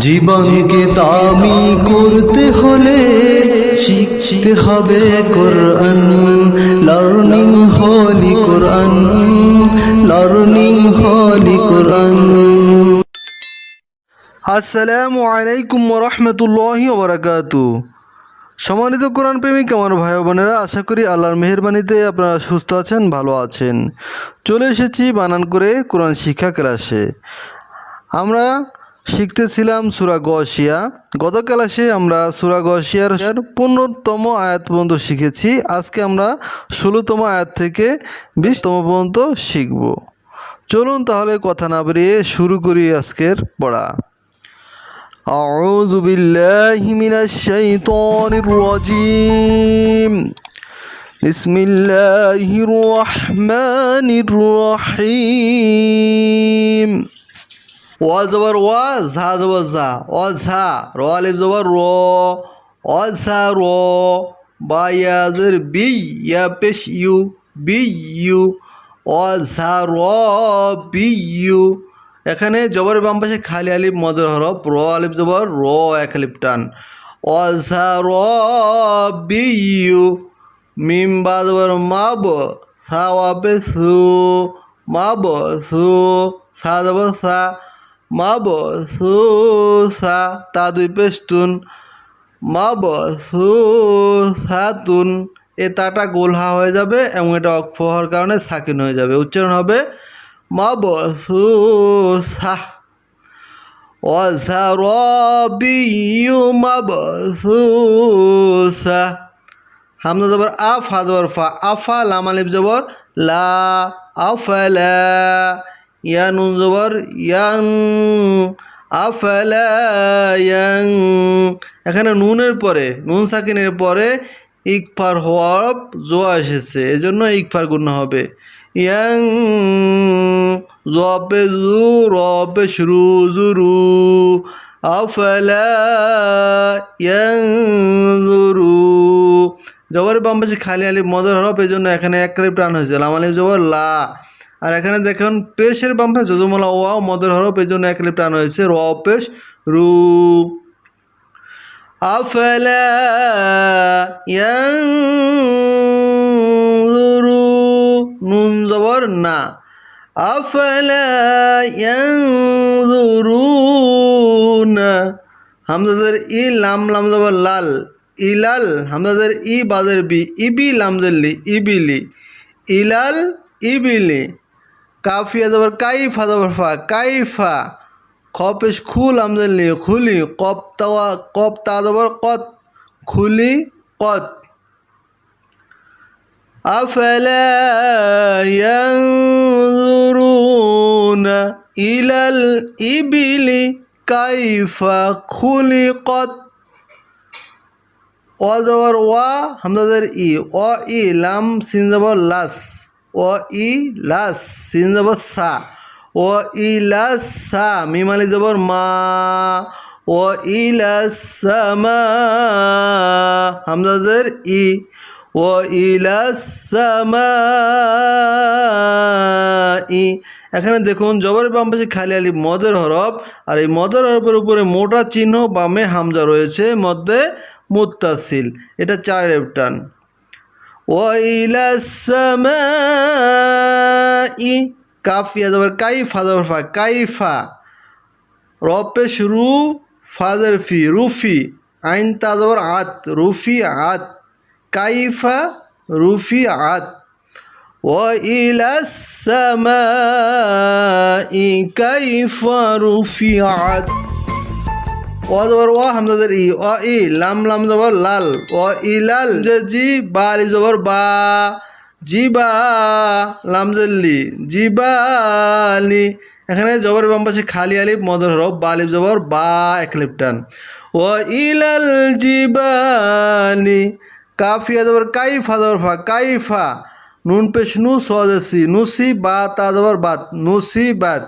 জীবনকে দামি করতে হলে শিখতে হবে কোরআন। লার্নিং হোলি কোরআন, লার্নিং হোলি কোরআন। আসসালামু আলাইকুম ওয়া রাহমাতুল্লাহি ওয়া বারাকাতুহু। সম্মানিত কোরআন প্রেমিক আমার ভাই বোনেরা, আশা করি আল্লাহর মেহেরবানিতে আপনারা সুস্থ আছেন, ভালো আছেন। চলে এসেছি বানান করে কোরআন শিক্ষা ক্লাসে। আমরা শিখতেছিলাম সূরা গশিয়া। গত ক্লাসে আমরা সূরা গশিয়ার 15তম আয়াত পর্যন্ত শিখেছি। আজকে আমরা 16তম আয়াত থেকে 20তম পর্যন্ত শিখব। চলুন তাহলে কথা না বাড়িয়ে শুরু করি আজকের পড়া। أعوذ بالله من الشيطان الرجيم بسم الله الرحمن الرحيم ওয়া জবর ওয়া, ঝা জবর ঝা, অঝা, র আলিফ জবর র, অঝা র, বা ইয়া জের বি, ইয়া পেশ ইউ, বি ইউ, অঝা র বি ইউ। এখানে জবরের বাম পাশে খালি আলিফ মদের হরফ, র আলিফ জবর র, এক আলিফ টান, অঝা র বি ইউ। মিম বা জবর মাব, সা ওয়াপে সু, মাব সু, সা জবর সা, মাব সু সা, তা দুই পেস্তুন, মাব সু সাতুন। এ তাটা গোলহা হয়ে যাবে এবং এটা অক্ষ হওয়ার কারণে সাকিন হয়ে যাবে। উচ্চারণ হবে মাব সু সা। ওয়াজারাবিয়্যু মাবসুসা। হামজা জবর আ, ফা জবর ফা, আফা, লাম আলিফ জবর লা, আফালা। ইয়া নুন জবর ইয়াং, আফালা ইয়াং। এখানে নুনের পরে, নুন সাকিনের পরে ইকফার হওয়ার জোয়া এসেছে, এজন্য ইকফার গুণ হবে। ইয়াং জপে জু, রপে শুরু, জুরু, আফালা ইয়ানজুরু। জবরের বাম পাশে খালি আলিফ মদের হরফ, এই জন্য এখানে এক আলিফ টান হয়েছে, লাম আলিফ জবর লা। আর এখানে দেখুন পেশের বাম পাশে যজমলা ওয়া মদের হরফ, এই জন্য এক আলিফ টান হয়েছে, র পেশ রু। আফালা ইয়ানজুরু, নুন জবর না, আফালা ইয়ানজুরুনা। হামজাদের ই, লাম লাম জবর লাল, ইলাল, হামজাদের ই বাদের বি, ইবি লাম লি, ইবিলি, ইলাল ইবিলি। কাফিয়া জবর কাই, ফা জবর ফা, কাইফা। খপেশ খুল, হামজার লি, খুলি, কপ তা জবর কত, খুলি কত। আফালা ইয়ানজুরুনা ইলাল ইবিলি কাইফা খুলিকত। অ জবর ওয়া, হামজাদের ই, অ ই, লাম সিন জবর লাস, অ ই লাস, সিন জবর সা, অ ই লাস সা, মিম আলিফ জবর মা, অ ই লাস সামা, হামজাদের ই, ও ইলাস সামাই। এখানে দেখুন জবরের বাম পাশে খালি আলিফ মদের হরফ, আর এই মদের হরফের উপরে মোটা চিহ্ন, বামে হামজা রয়েছে, মধ্যে মুত্তাসিল, এটা চার আলিফ টান। ও ইলাস সামাই, কাফিয়া জবর কাই, ফা জবর ফা, কাইফা। রপে শুরু, ফাজের ফি, রুফি, আইন তা জবর আত, রুফি আত, কাইফা রুফিআত। ওয়াইলাস সামাই কাইফা রুফিআত। ওয়া জবর ওয়া, হামজাদের ই, ওয়া ই, লাম লাম জবর লাল, ওয়া ইলাল জি, বা আলিফ জবর বা, জিবা, লাম লি, জিবালি। এখানে জবরের বাম পাশে খালি আলিফ মদের হরফ, বা আলিফ জবর বা, এক আলিফ টান। ওয়া ইলাল জিবালি। কাফিয়া জবর কাই, ফা জবর ফা, কাইফা। নুন পেশ নু, সদেসি, নুসি বা, তা জবর বাত, নুসি বাত।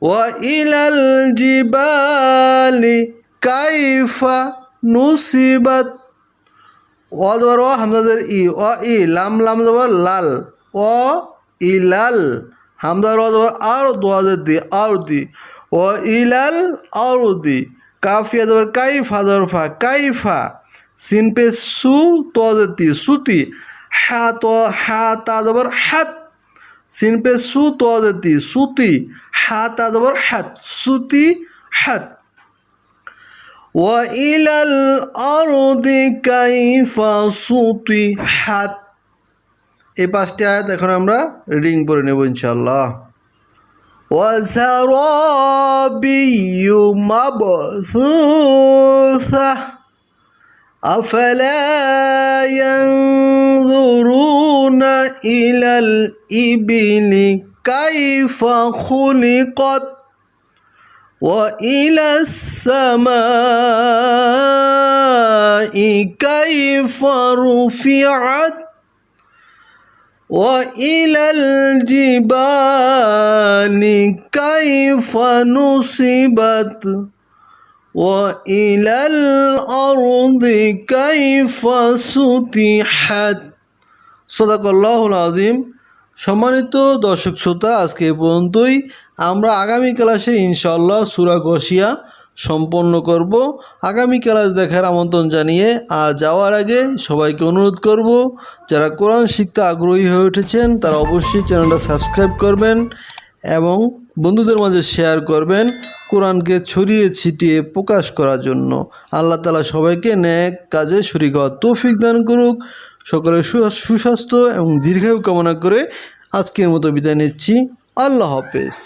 ওয়া ইলাল জিবালি কাইফা নুসিবাত। ওয়া জবর ওয়া, হামজাদের ই, ওয়া ই, লাম লাম জবর লাল, ও ইলাল, হামজার ওয়া জবর আর, দোয়াজের দি, আর দি। ও ইলাল আরদি কাফিয়া জবর কাইফা জরফা কাইফা সিন পে সু তজতি সুতি হা তো হা তা জবর হাত সিন পে সু তজতি সুতি হা তা জবর হাত সুতি হাত وإلى الأرض كيف سطحت এই পাঁচটি আয়াত এখন আমরা রিডিং পড়ে নেব ইনশাআল্লাহ وزرابي مبثوثة أفلا ينظرون إلى الإبل كيف خلقت وإلى السماء كيف رفعت وإلى الجبال كيف نصبت وإلى الأرض كيف سطحت صدق الله العظيم সম্মানিত দর্শক শ্রোতা আজকে এই পর্যন্তই আমরা আগামী ক্লাসে ইনশাআল্লাহ সূরা গশিয়া সম্পন্ন করব আগামী ক্লাস দেখার আমন্ত্রণ জানিয়ে আর যাওয়ার আগে সবাইকে অনুরোধ করব যারা কোরআন শিখতে আগ্রহী হয়ে উঠেছেন তারা অবশ্যই চ্যানেলটা সাবস্ক্রাইব করবেন এবং বন্ধুদের মাঝে শেয়ার করবেন কোরআনকে ছড়িয়ে ছিটিয়ে প্রকাশ করার জন্য আল্লাহ তাআলা সবাইকে নেক কাজে শরীক হওয়ার তৌফিক দান করুক সকলের সুস্বাস্থ্য এবং দীর্ঘায়ু কামনা করে আজকের মতো বিদায় নিচ্ছি আল্লাহ হাফেজ।